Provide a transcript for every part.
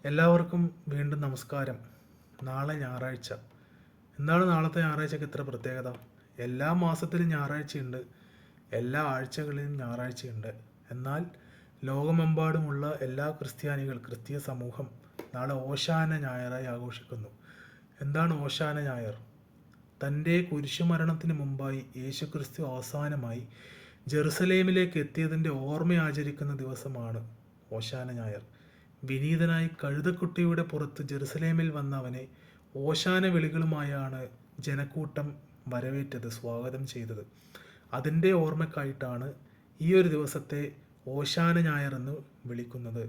എല്ലാവർക്കും വീണ്ടും നമസ്കാരം. നാളെ ഞായറാഴ്ച. എന്താണ് നാളത്തെ ഞായറാഴ്ചക്ക് ഇത്ര പ്രത്യേകത? എല്ലാ മാസത്തിലും ഞായറാഴ്ചയുണ്ട്, എല്ലാ ആഴ്ചകളിലും ഞായറാഴ്ചയുണ്ട്. എന്നാൽ ലോകമെമ്പാടുമുള്ള എല്ലാ ക്രിസ്തീയ സമൂഹം നാളെ ഓശാന ഞായറായി ആഘോഷിക്കുന്നു. എന്താണ് ഓശാന ഞായർ? തൻ്റെ കുരിശുമരണത്തിന് മുമ്പായി യേശുക്രിസ്തു അവസാനമായി ജെറുസലേമിലേക്ക് എത്തിയതിൻ്റെ ഓർമ്മ ആചരിക്കുന്ന ദിവസമാണ് ഓശാന ഞായർ. വിനീതനായി കഴുതക്കുട്ടിയുടെ പുറത്ത് ജെറുസലേമിൽ വന്ന അവനെ ഓശാന വിളികളുമായാണ് ജനക്കൂട്ടം വരവേറ്റത്, സ്വാഗതം ചെയ്തത്. അതിൻ്റെ ഓർമ്മയ്ക്കായിട്ടാണ് ഈ ഒരു ദിവസത്തെ ഓശാന ഞായർ എന്ന് വിളിക്കുന്നത്.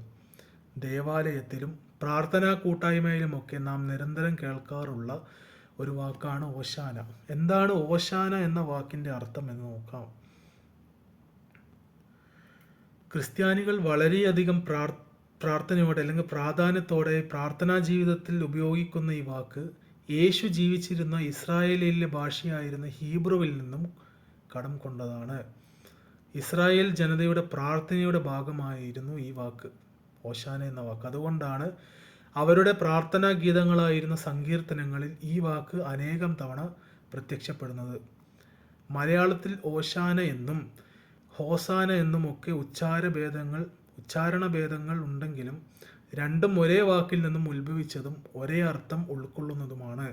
ദേവാലയത്തിലും പ്രാർത്ഥനാ കൂട്ടായ്മയിലുമൊക്കെ നാം നിരന്തരം കേൾക്കാറുള്ള ഒരു വാക്കാണ് ഓശാന. എന്താണ് ഓശാന എന്ന വാക്കിൻ്റെ അർത്ഥം എന്ന് നോക്കാം. ക്രിസ്ത്യാനികൾ വളരെയധികം പ്രാർത്ഥനയോടെ അല്ലെങ്കിൽ പ്രാധാന്യത്തോടെ പ്രാർത്ഥനാ ജീവിതത്തിൽ ഉപയോഗിക്കുന്ന ഈ വാക്ക് യേശു ജീവിച്ചിരുന്ന ഇസ്രായേലിലെ ഭാഷയായിരുന്ന ഹീബ്രുവിൽ നിന്നും കടം കൊണ്ടതാണ്. ഇസ്രായേൽ ജനതയുടെ പ്രാർത്ഥനയുടെ ഭാഗമായിരുന്നു ഈ വാക്ക്, ഓശാന എന്ന വാക്ക്. അതുകൊണ്ടാണ് അവരുടെ പ്രാർത്ഥനാ ഗീതങ്ങളായിരുന്ന സങ്കീർത്തനങ്ങളിൽ ഈ വാക്ക് അനേകം തവണ പ്രത്യക്ഷപ്പെടുന്നത്. മലയാളത്തിൽ ഓശാന എന്നും ഹോസാന എന്നുമൊക്കെ ഉച്ചാരണ ഭേദങ്ങൾ ഉണ്ടെങ്കിലും രണ്ടും ഒരേ വാക്കിൽ നിന്നും ഉത്ഭവിച്ചതും ഒരേ അർത്ഥം ഉൾക്കൊള്ളുന്നതുമാണ്.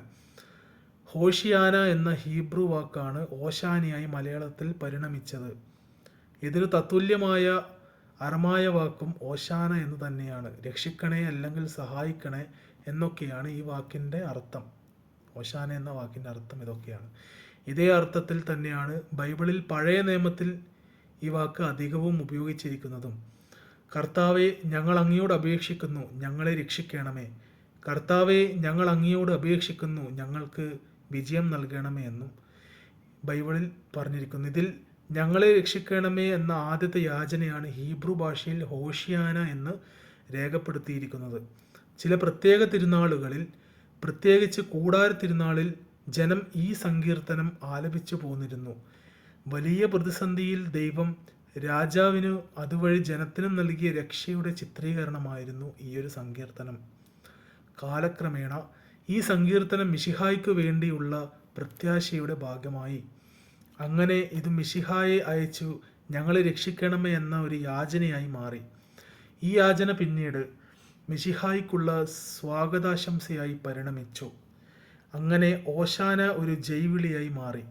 ഹോഷിയാന എന്ന ഹീബ്രു വാക്കാണ് ഓശാനയായി മലയാളത്തിൽ പരിണമിച്ചത്. ഇതിന് തത്തുല്യമായ അറമായ വാക്കും ഓശാന എന്ന് തന്നെയാണ്. രക്ഷിക്കണേ അല്ലെങ്കിൽ സഹായിക്കണേ എന്നൊക്കെയാണ് ഈ വാക്കിൻ്റെ അർത്ഥം. ഓശാന എന്ന വാക്കിൻ്റെ അർത്ഥം ഇതൊക്കെയാണ്. ഇതേ അർത്ഥത്തിൽ തന്നെയാണ് ബൈബിളിൽ പഴയ നിയമത്തിൽ ഈ വാക്ക് അധികവും ഉപയോഗിച്ചിരിക്കുന്നതും. കർത്താവെ, ഞങ്ങൾ അങ്ങയോട് അപേക്ഷിക്കുന്നു, ഞങ്ങളെ രക്ഷിക്കണമേ. കർത്താവെ, ഞങ്ങൾ അങ്ങയോട് അപേക്ഷിക്കുന്നു, ഞങ്ങൾക്ക് വിജയം നൽകണമേ എന്നും ബൈബിളിൽ പറഞ്ഞിരിക്കുന്നു. ഇതിൽ ഞങ്ങളെ രക്ഷിക്കണമേ എന്ന ആദ്യത്തെ യാചനയാണ് ഹീബ്രു ഭാഷയിൽ ഹോഷിയാന എന്ന് രേഖപ്പെടുത്തിയിരിക്കുന്നത്. ചില പ്രത്യേക തിരുനാളുകളിൽ, പ്രത്യേകിച്ച് കൂടാര തിരുനാളിൽ ജനം ഈ സങ്കീർത്തനം ആലപിച്ചു പോന്നിരുന്നു. വലിയ പ്രതിസന്ധിയിൽ ദൈവം രാജാവിന് അതുവഴി ജനത്തിനും നൽകിയ രക്ഷയുടെ ചിത്രീകരണമായിരുന്നു ഈ ഒരു സങ്കീർത്തനം. കാലക്രമേണ ഈ സങ്കീർത്തനം മിശിഹായ്ക്ക് വേണ്ടിയുള്ള പ്രത്യാശയുടെ ഭാഗമായി. അങ്ങനെ ഇത് മിശിഹായെ അയച്ചു ഞങ്ങളെ രക്ഷിക്കണമേ എന്ന ഒരു യാചനയായി മാറി. ഈ യാചന പിന്നീട് മിശിഹായ്ക്കുള്ള സ്വാഗതാശംസയായി പരിണമിച്ചു. അങ്ങനെ ഓശാന ഒരു ജൈവിളിയായി മാറി.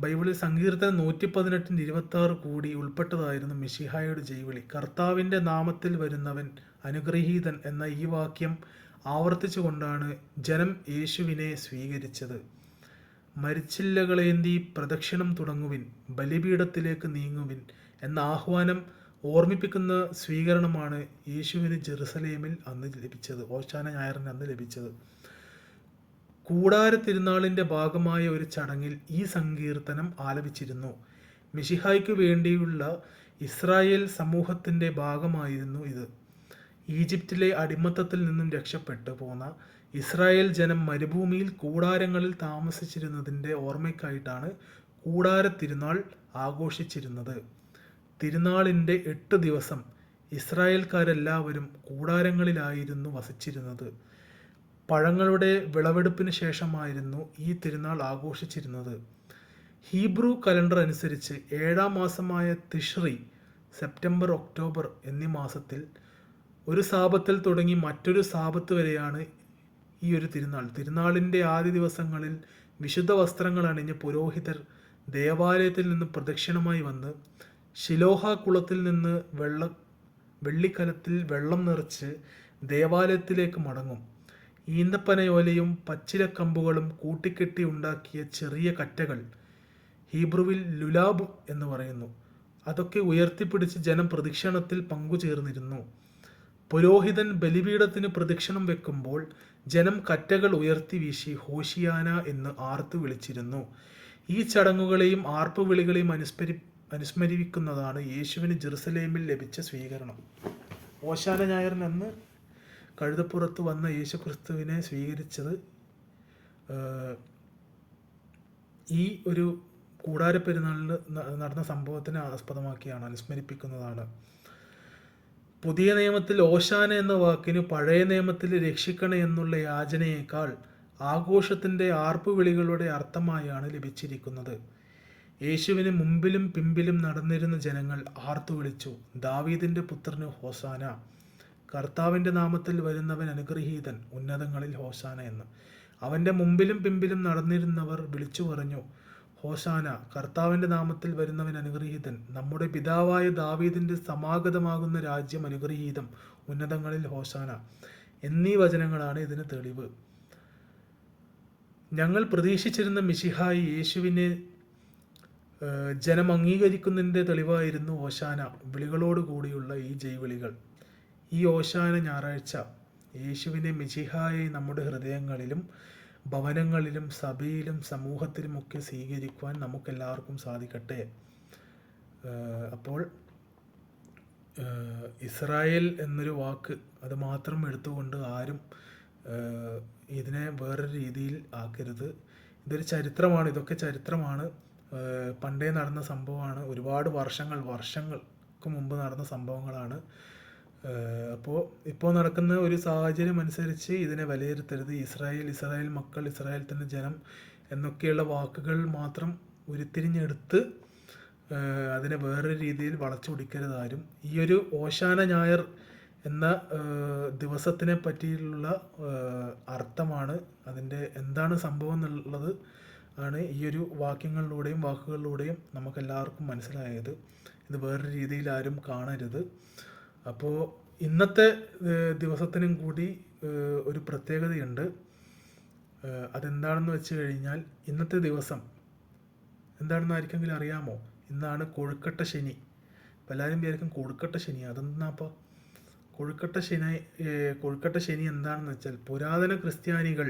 ബൈബിളിൽ സങ്കീർത്തനം 118-26 കൂടി ഉൾപ്പെട്ടതായിരുന്നു മിശിഹായുടെ ജൈവിളി. കർത്താവിൻ്റെ നാമത്തിൽ വരുന്നവൻ അനുഗ്രഹീതൻ എന്ന ഈ വാക്യം ആവർത്തിച്ചുകൊണ്ടാണ് ജനം യേശുവിനെ സ്വീകരിച്ചത്. മരിച്ചില്ലകളേന്തി പ്രദക്ഷിണം തുടങ്ങുവിൻ, ബലിപീഠത്തിലേക്ക് നീങ്ങുവിൻ എന്ന ആഹ്വാനം ഓർമ്മിപ്പിക്കുന്ന സ്വീകരണമാണ് യേശുവിന് ജെറുസലേമിൽ അന്ന് ലഭിച്ചത്, ഓശാന ഞായറിന് അന്ന് ലഭിച്ചത്. കൂടാര തിരുനാളിൻ്റെ ഭാഗമായ ഒരു ചടങ്ങിൽ ഈ സങ്കീർത്തനം ആലപിച്ചിരുന്നു. മിശിഹായ്ക്ക് വേണ്ടിയുള്ള ഇസ്രായേൽ സമൂഹത്തിൻ്റെ ഭാഗമായിരുന്നു ഇത്. ഈജിപ്തിലെ അടിമത്തത്തിൽ നിന്നും രക്ഷപ്പെട്ടു പോന്ന ഇസ്രായേൽ ജനം മരുഭൂമിയിൽ കൂടാരങ്ങളിൽ താമസിച്ചിരുന്നതിൻ്റെ ഓർമ്മയ്ക്കായിട്ടാണ് കൂടാര തിരുനാൾ ആഘോഷിച്ചിരുന്നത്. തിരുനാളിൻ്റെ 8 ദിവസം ഇസ്രായേൽക്കാരെല്ലാവരും കൂടാരങ്ങളിലായിരുന്നു വസിച്ചിരുന്നത്. പഴങ്ങളുടെ വിളവെടുപ്പിന് ശേഷമായിരുന്നു ഈ തിരുനാൾ ആഘോഷിച്ചിരുന്നത്. ഹീബ്രു കലണ്ടർ അനുസരിച്ച് 7-ാം മാസമായ തിഷ്രി, സെപ്റ്റംബർ, ഒക്ടോബർ എന്നീ മാസത്തിൽ ഒരു സാപത്തിൽ തുടങ്ങി മറ്റൊരു സാപത്ത് വരെയാണ് ഈ ഒരു തിരുനാൾ. തിരുനാളിൻ്റെ ആദ്യ ദിവസങ്ങളിൽ വിശുദ്ധ വസ്ത്രങ്ങൾ അണിഞ്ഞ് പുരോഹിതർ ദേവാലയത്തിൽ നിന്ന് പ്രദക്ഷിണമായി വന്ന് ശിലോഹ കുളത്തിൽ നിന്ന് വെള്ളിക്കലത്തിൽ വെള്ളം നിറച്ച് ദേവാലയത്തിലേക്ക് മടങ്ങും. ഈന്തപ്പനയോലയും പച്ചിലക്കമ്പുകളും കൂട്ടിക്കെട്ടി ഉണ്ടാക്കിയ ചെറിയ കറ്റകൾ, ഹീബ്രുവിൽ ലുലാബ് എന്ന് പറയുന്നു, അതൊക്കെ ഉയർത്തിപ്പിടിച്ച് ജനം പ്രദക്ഷിണത്തിൽ പങ്കുചേർന്നിരുന്നു. പുരോഹിതൻ ബലിപീഠത്തിന് പ്രദക്ഷിണം വെക്കുമ്പോൾ ജനം കറ്റകൾ ഉയർത്തി വീശി ഹോഷിയാന എന്ന് ആർത്തു വിളിച്ചിരുന്നു. ഈ ചടങ്ങുകളെയും ആർപ്പുവിളികളെയും അനുസ്മരിക്കുന്നതാണ് യേശുവിന് ജെറുസലേമിൽ ലഭിച്ച സ്വീകരണം. ഓശാന ഞായറിനന്ന് കഴുതപ്പുറത്ത് വന്ന യേശുക്രിസ്തുവിനെ സ്വീകരിച്ചത് ഈ ഒരു കൂടാരപ്പെരുന്നാളിൽ നടന്ന സംഭവത്തിനെ ആസ്പദമാക്കിയാണ്, അനുസ്മരിപ്പിക്കുന്നതാണ്. പുതിയ നിയമത്തിൽ ഓശാന എന്ന വാക്കിന് പഴയ നിയമത്തിൽ രക്ഷിക്കണേ എന്നുള്ള യാചനയേക്കാൾ ആഘോഷത്തിൻ്റെ ആർപ്പുവിളികളുടെ അർത്ഥമായാണ് ലഭിച്ചിരിക്കുന്നത്. യേശുവിന് മുമ്പിലും പിമ്പിലും നടന്നിരുന്ന ജനങ്ങൾ ആർത്തു വിളിച്ചു, ദാവീദിൻ്റെ പുത്രന് ഹോസാന, കർത്താവിൻ്റെ നാമത്തിൽ വരുന്നവൻ അനുഗ്രഹീതൻ, ഉന്നതങ്ങളിൽ ഹോസാന എന്ന്. അവൻ്റെ മുമ്പിലും പിമ്പിലും നടന്നിരുന്നവർ വിളിച്ചു പറഞ്ഞു, ഹോസാന, കർത്താവിൻ്റെ നാമത്തിൽ വരുന്നവൻ അനുഗ്രഹീതൻ, നമ്മുടെ പിതാവായ ദാവീദിൻ്റെ സമാഗതമാകുന്ന രാജ്യം അനുഗ്രഹീതം, ഉന്നതങ്ങളിൽ ഹോസാന എന്നീ വചനങ്ങളാണ് ഇതിന് തെളിവ്. ഞങ്ങൾ പ്രതീക്ഷിച്ചിരുന്ന മിശിഹായി യേശുവിനെ ജനം അംഗീകരിക്കുന്നതിൻ്റെ തെളിവായിരുന്നു ഓശാന വിളികളോട് കൂടിയുള്ള ഈ ജയ്വിളികൾ. ഈ ഓശാന ഞായറാഴ്ച യേശുവിനെ മിശിഹായി നമ്മുടെ ഹൃദയങ്ങളിലും ഭവനങ്ങളിലും സഭയിലും സമൂഹത്തിലുമൊക്കെ സ്വീകരിക്കുവാൻ നമുക്കെല്ലാവർക്കും സാധിക്കട്ടെ. അപ്പോൾ ഇസ്രായേൽ എന്നൊരു വാക്ക് അത് മാത്രം എടുത്തുകൊണ്ട് ആരും ഇതിനെ വേറൊരു രീതിയിൽ ആക്കരുത്. ഇതൊരു ചരിത്രമാണ്, ഇതൊക്കെ ചരിത്രമാണ്, പണ്ടേ നടന്ന സംഭവമാണ്, ഒരുപാട് വർഷങ്ങൾക്ക് മുമ്പ് നടന്ന സംഭവങ്ങളാണ്. ഇപ്പോൾ നടക്കുന്ന ഒരു സാഹചര്യം അനുസരിച്ച് ഇതിനെ വിലയിരുത്തരുത്. ഇസ്രായേൽ മക്കൾ, ഇസ്രായേൽ തന്നെ ജനം എന്നൊക്കെയുള്ള വാക്കുകൾ മാത്രം ഉരുത്തിരിഞ്ഞെടുത്ത് അതിനെ വേറൊരു രീതിയിൽ വളച്ചൊടിക്കരുത് ആരും. ഈ ഒരു ഓശാന ഞായർ എന്ന ദിവസത്തിനെ പറ്റിയുള്ള അർത്ഥമാണ്, അതിൻ്റെ എന്താണ് സംഭവം എന്നുള്ളത് ആണ് ഈ ഒരു വാക്കുകളിലൂടെയും നമുക്കെല്ലാവർക്കും മനസ്സിലായത്. ഇത് വേറൊരു രീതിയിൽ ആരും കാണരുത്. അപ്പോൾ ഇന്നത്തെ ദിവസത്തിനും കൂടി ഒരു പ്രത്യേകതയുണ്ട്. അതെന്താണെന്ന് വെച്ച് കഴിഞ്ഞാൽ, ഇന്നത്തെ ദിവസം എന്താണെന്ന് ആർക്കെങ്കിലും അറിയാമോ? ഇന്നാണ് കൊഴുക്കട്ട ശനി. അപ്പോൾ എല്ലാവരും വിചാരിക്കും കൊഴുക്കട്ട ശനി അതെന്നാപ്പോൾ. കൊഴുക്കട്ട ശനി എന്താണെന്ന് വെച്ചാൽ, പുരാതന ക്രിസ്ത്യാനികൾ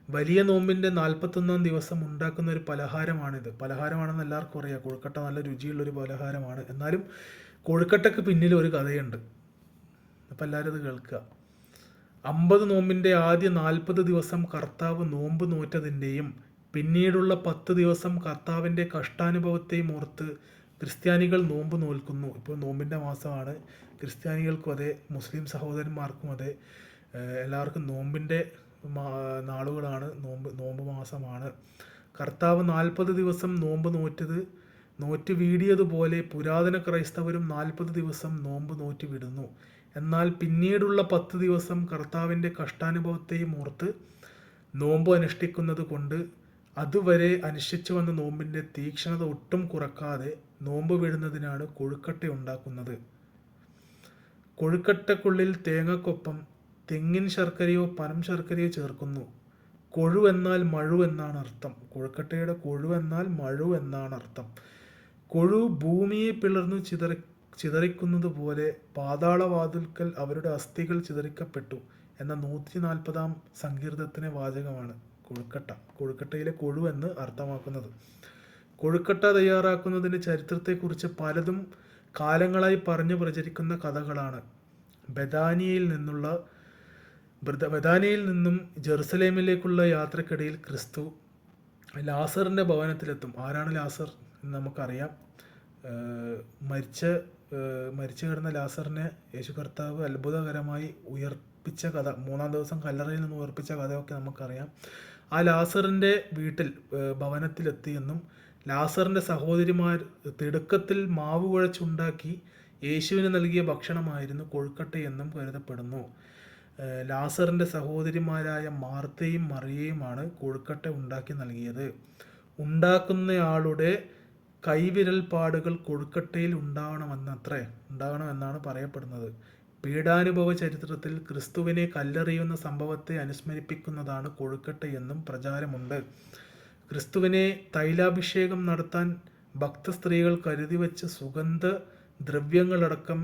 വലിയ നോമ്പിൻ്റെ 41-ാം ദിവസം ഉണ്ടാക്കുന്ന ഒരു പലഹാരമാണിത്. പലഹാരമാണെന്ന് എല്ലാവർക്കും അറിയാം, കൊഴുക്കട്ട നല്ല രുചിയുള്ളൊരു പലഹാരമാണ്. എന്നാലും കൊഴുക്കട്ടയ്ക്ക് പിന്നിൽ ഒരു കഥയുണ്ട്. അപ്പം എല്ലാവരും അത് കേൾക്കുക. 50 നോമ്പിൻ്റെ ആദ്യ 40 ദിവസം കർത്താവ് നോമ്പ് നോറ്റതിൻ്റെയും പിന്നീടുള്ള 10 ദിവസം കർത്താവിൻ്റെ കഷ്ടാനുഭവത്തെയും ഓർത്ത് ക്രിസ്ത്യാനികൾ നോമ്പ് നോൽക്കുന്നു. ഇപ്പോൾ നോമ്പിൻ്റെ മാസമാണ്. ക്രിസ്ത്യാനികൾക്കും അതെ, മുസ്ലിം സഹോദരന്മാർക്കും അതെ, എല്ലാവർക്കും നോമ്പിൻ്റെ നാളുകളാണ്, നോമ്പ് മാസമാണ്. കർത്താവ് 40 ദിവസം നോമ്പ് നോറ്റ് വീടിയതുപോലെ പുരാതന ക്രൈസ്തവരും 40 ദിവസം നോമ്പ് നോറ്റ് വിടുന്നു. എന്നാൽ പിന്നീടുള്ള 10 ദിവസം കർത്താവിൻ്റെ കഷ്ടാനുഭവത്തെയും ഓർത്ത് നോമ്പ് അനുഷ്ഠിക്കുന്നത് കൊണ്ട് അതുവരെ അനുഷ്ഠിച്ചു വന്ന നോമ്പിൻ്റെ തീക്ഷ്ണത ഒട്ടും കുറക്കാതെ നോമ്പ് വിടുന്നതിനാണ് കൊഴുക്കട്ട ഉണ്ടാക്കുന്നത്. കൊഴുക്കട്ടക്കുള്ളിൽ തേങ്ങക്കൊപ്പം തെങ്ങിൻ ശർക്കരയോ പനം ശർക്കരയോ ചേർക്കുന്നു. കൊഴു എന്നാൽ മഴു എന്നാണ് അർത്ഥം. കൊഴുക്കട്ടയുടെ കൊഴു എന്നാൽ മഴു എന്നാണ് അർത്ഥം. കൊഴു ഭൂമിയെ പിളർന്നു ചിതറിക്കുന്നത് പോലെ പാതാളവാതിൽക്കൽ അവരുടെ അസ്ഥികൾ ചിതറിക്കപ്പെട്ടു എന്ന 140-ാം സങ്കീർത്തനത്തിലെ വാചകമാണ് കൊഴുക്കട്ടയിലെ കൊഴു എന്ന് അർത്ഥമാക്കുന്നത്. കൊഴുക്കട്ട തയ്യാറാക്കുന്നതിൻ്റെ ചരിത്രത്തെക്കുറിച്ച് പലതും കാലങ്ങളായി പറഞ്ഞു പ്രചരിക്കുന്ന കഥകളാണ്. ബഥാനിയയിൽ നിന്നും ജെറുസലേമിലേക്കുള്ള യാത്രക്കിടയിൽ ക്രിസ്തു ലാസറിൻ്റെ ഭവനത്തിലെത്തും. ആരാണ് ലാസർ എന്ന് നമുക്കറിയാം. മരിച്ചു കിടന്ന ലാസറിനെ യേശു കർത്താവ് അത്ഭുതകരമായി ഉയർപ്പിച്ച കഥ, 3-ാം ദിവസം കല്ലറയിൽ നിന്ന് ഉയർപ്പിച്ച കഥയൊക്കെ നമുക്കറിയാം. ആ ലാസറിൻ്റെ ഭവനത്തിലെത്തിയെന്നും ലാസറിൻ്റെ സഹോദരിമാർ തിടുക്കത്തിൽ മാവ് കുഴച്ചുണ്ടാക്കി യേശുവിന് നൽകിയ ഭക്ഷണമായിരുന്നു കൊഴുക്കട്ടയെന്നും കരുതപ്പെടുന്നു. ലാസറിൻ്റെ സഹോദരിമാരായ മാർത്തയും മറിയയുമാണ് കൊഴുക്കട്ട ഉണ്ടാക്കി നൽകിയത്. ഉണ്ടാക്കുന്നയാളുടെ കൈവിരൽപ്പാടുകൾ കൊഴുക്കട്ടയിൽ ഉണ്ടാകണമെന്നാണ് പറയപ്പെടുന്നത്. പീഡാനുഭവ ചരിത്രത്തിൽ ക്രിസ്തുവിനെ കല്ലെറിയുന്ന സംഭവത്തെ അനുസ്മരിപ്പിക്കുന്നതാണ് കൊഴുക്കട്ടയെന്നും പ്രചാരമുണ്ട്. ക്രിസ്തുവിനെ തൈലാഭിഷേകം നടത്താൻ ഭക്തസ്ത്രീകൾ കരുതി വെച്ച സുഗന്ധ ദ്രവ്യങ്ങളടക്കം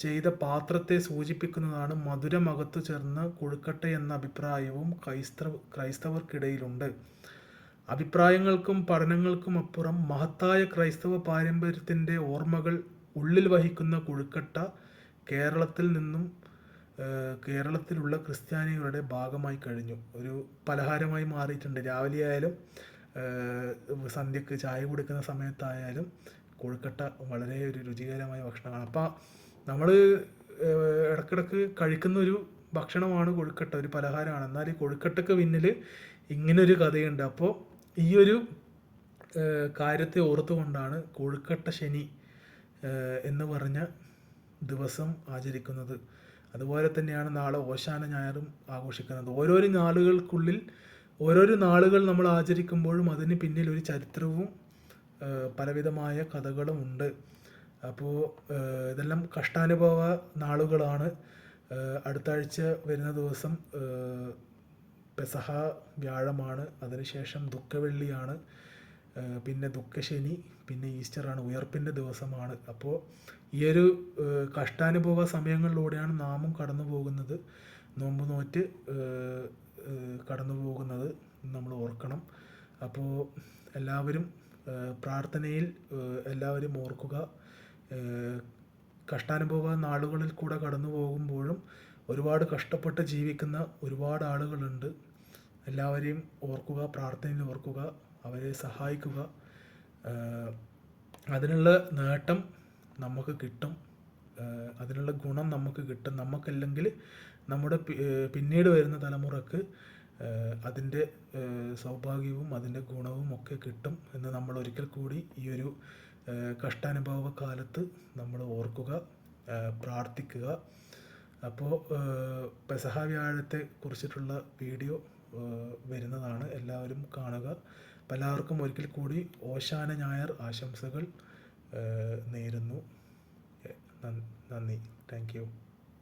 ചെയ്ത പാത്രത്തെ സൂചിപ്പിക്കുന്നതാണ് മധുരമകത്തു ചേർന്ന കൊഴുക്കട്ട എന്ന അഭിപ്രായവും ക്രൈസ്തവർക്കിടയിലുണ്ട്. അഭിപ്രായങ്ങൾക്കും പഠനങ്ങൾക്കും അപ്പുറം മഹത്തായ ക്രൈസ്തവ പാരമ്പര്യത്തിൻ്റെ ഓർമ്മകൾ ഉള്ളിൽ വഹിക്കുന്ന കൊഴുക്കട്ട കേരളത്തിലുള്ള ക്രിസ്ത്യാനികളുടെ ഭാഗമായി കഴിഞ്ഞു. ഒരു പലഹാരമായി മാറിയിട്ടുണ്ട്. രാവിലെ ആയാലും സന്ധ്യക്ക് ചായ കുടിക്കുന്ന സമയത്തായാലും കൊഴുക്കട്ട വളരെ ഒരു രുചികരമായ ഭക്ഷണമാണ്. അപ്പോൾ നമ്മൾ ഇടക്കിടക്ക് കഴിക്കുന്ന ഒരു ഭക്ഷണമാണ് കൊഴുക്കട്ട, ഒരു പലഹാരമാണ്. എന്നാൽ ഈ കൊഴുക്കട്ടയ്ക്ക് പിന്നിൽ ഇങ്ങനൊരു കഥയുണ്ട്. അപ്പോൾ ഈ ഒരു കാര്യത്തെ ഓർത്തുകൊണ്ടാണ് കൊഴുക്കട്ട ശനി എന്ന് പറഞ്ഞ ദിവസം ആചരിക്കുന്നത്. അതുപോലെ തന്നെയാണ് നാളെ ഓശാന ഞായറും ആഘോഷിക്കുന്നത്. ഓരോരോ നാളുകൾക്കുള്ളിൽ ഓരോരോ നാളുകൾ നമ്മൾ ആചരിക്കുമ്പോഴും അതിന് പിന്നിൽ ഒരു ചരിത്രവും പലവിധമായ കഥകളും ഉണ്ട്. അപ്പോൾ ഇതെല്ലാം കഷ്ടാനുഭവ നാളുകളാണ്. അടുത്ത ആഴ്ച വരുന്ന ദിവസം പെസഹ വ്യാഴമാണ്, അതിനുശേഷം ദുഃഖവെള്ളിയാണ്, പിന്നെ ദുഃഖശനി, പിന്നെ ഈസ്റ്ററാണ്, ഉയർപ്പിൻ്റെ ദിവസമാണ്. അപ്പോൾ ഈ ഒരു കഷ്ടാനുഭവ സമയങ്ങളിലൂടെയാണ് നാമും കടന്നു പോകുന്നത്, നോമ്പ് നോറ്റ് കടന്നു പോകുന്നത് നമ്മൾ ഓർക്കണം. അപ്പോൾ എല്ലാവരും പ്രാർത്ഥനയിൽ എല്ലാവരും ഓർക്കുക. കഷ്ടാനുഭവ നാളുകളിൽ കൂടെ കടന്നു പോകുമ്പോഴും ഒരുപാട് കഷ്ടപ്പെട്ട് ജീവിക്കുന്ന ഒരുപാട് ആളുകളുണ്ട്. എല്ലാവരെയും ഓർക്കുക, പ്രാർത്ഥനയിൽ ഓർക്കുക, അവരെ സഹായിക്കുക. അതിനുള്ള നേട്ടം നമുക്ക് കിട്ടും, അതിനുള്ള ഗുണം നമുക്ക് കിട്ടും. നമുക്കല്ലെങ്കിൽ നമ്മുടെ പിന്നീട് വരുന്ന തലമുറക്ക് അതിൻ്റെ സൗഭാഗ്യവും അതിൻ്റെ ഗുണവും ഒക്കെ കിട്ടും എന്ന് നമ്മൾ ഒരിക്കൽ കൂടി ഈ ഒരു കഷ്ടാനുഭവ കാലത്ത് നമ്മൾ ഓർക്കുക, പ്രാർത്ഥിക്കുക. അപ്പോൾ പെസഹ വ്യാഴത്തെ കുറിച്ചിട്ടുള്ള വീഡിയോ വരുന്നതാണ്, എല്ലാവരും കാണുക. അപ്പോൾ എല്ലാവർക്കും ഒരിക്കൽ കൂടി ഓശാന ഞായർ ആശംസകൾ നേരുന്നു. നന്ദി. Thank you.